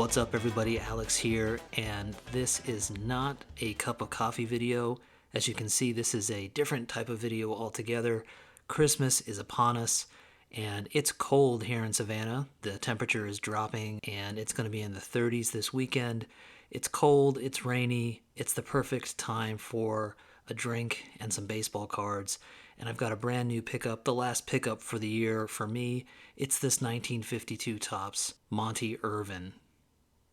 What's up everybody, Alex here, and this is not a cup of coffee video. As you can see, this is a different type of video altogether. Christmas is upon us, and it's cold here in Savannah. The temperature is dropping, and it's going to be in the 30s this weekend. It's cold, it's rainy, it's the perfect time for a drink and some baseball cards. And I've got a brand new pickup, the last pickup for the year for me. It's this 1952 Topps Monte Irvin.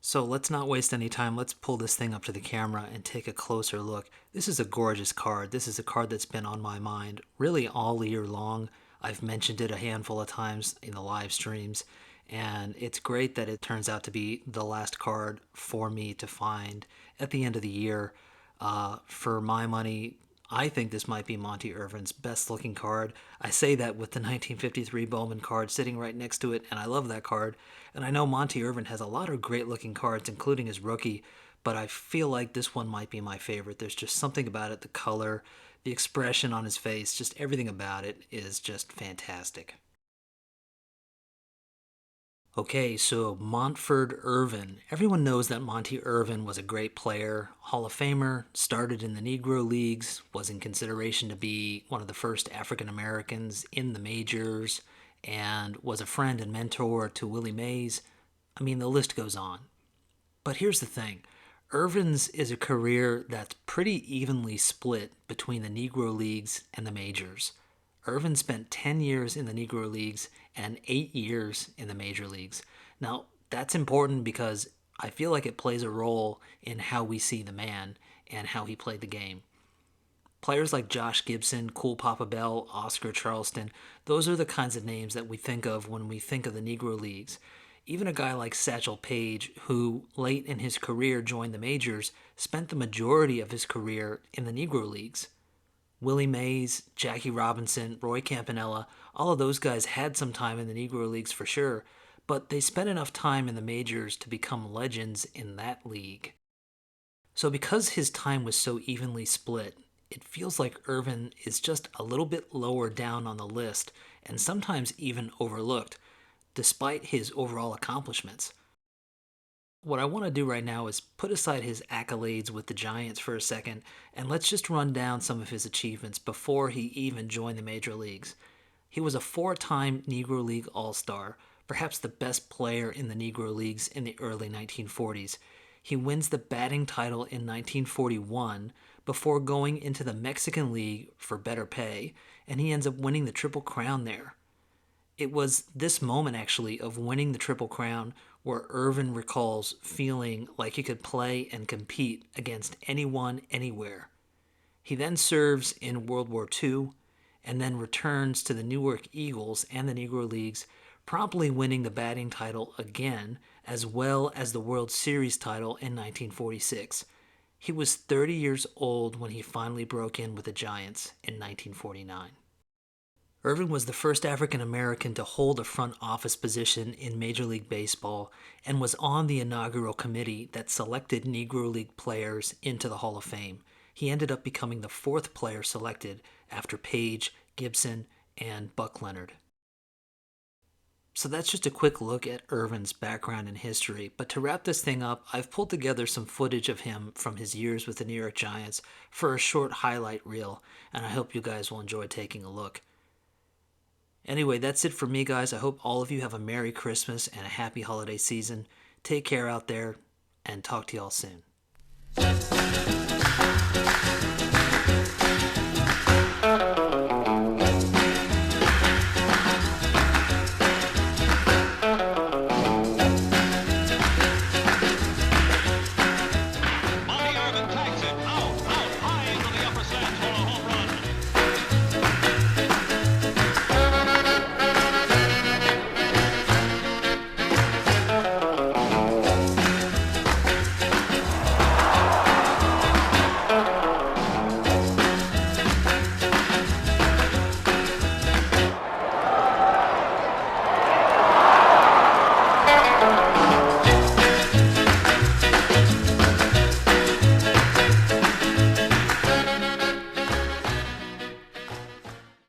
So let's not waste any time. Let's pull this thing up to the camera and take a closer look. This is a gorgeous card. This is a card that's been on my mind really all year long. I've mentioned it a handful of times in the live streams, and it's great that it turns out to be the last card for me to find at the end of the year. For my money, I think this might be Monte Irvin's best looking card. I say that with the 1953 Bowman card sitting right next to it, and I love that card. And I know Monte Irvin has a lot of great looking cards, including his rookie, but I feel like this one might be my favorite. There's just something about it, the color, the expression on his face, just everything about it is just fantastic. Okay, so Montford Irvin. Everyone knows that Monte Irvin was a great player, Hall of Famer, started in the Negro Leagues, was in consideration to be one of the first African Americans in the majors, and was a friend and mentor to Willie Mays. I mean, the list goes on. But here's the thing. Irvin's is a career that's pretty evenly split between the Negro Leagues and the majors. Irvin spent 10 years in the Negro Leagues and 8 years in the major leagues. Now, that's important because I feel like it plays a role in how we see the man and how he played the game. Players like Josh Gibson, Cool Papa Bell, Oscar Charleston, those are the kinds of names that we think of when we think of the Negro Leagues. Even a guy like Satchel Paige, who late in his career joined the majors, spent the majority of his career in the Negro Leagues. Willie Mays, Jackie Robinson, Roy Campanella, all of those guys had some time in the Negro Leagues for sure, but they spent enough time in the majors to become legends in that league. So because his time was so evenly split, it feels like Irvin is just a little bit lower down on the list and sometimes even overlooked, despite his overall accomplishments. What I want to do right now is put aside his accolades with the Giants for a second, and let's just run down some of his achievements before he even joined the major leagues. He was a 4-time Negro League All-Star, perhaps the best player in the Negro Leagues in the early 1940s. He wins the batting title in 1941 before going into the Mexican League for better pay, and he ends up winning the Triple Crown there. It was this moment, actually, of winning the Triple Crown where Irvin recalls feeling like he could play and compete against anyone, anywhere. He then serves in World War II and then returns to the Newark Eagles and the Negro Leagues, promptly winning the batting title again, as well as the World Series title in 1946. He was 30 years old when he finally broke in with the Giants in 1949. Irvin was the first African American to hold a front office position in Major League Baseball and was on the inaugural committee that selected Negro League players into the Hall of Fame. He ended up becoming the 4th player selected after Page, Gibson, and Buck Leonard. So that's just a quick look at Irvin's background and history. But to wrap this thing up, I've pulled together some footage of him from his years with the New York Giants for a short highlight reel, and I hope you guys will enjoy taking a look. Anyway, that's it for me, guys. I hope all of you have a Merry Christmas and a happy holiday season. Take care out there, and talk to y'all soon.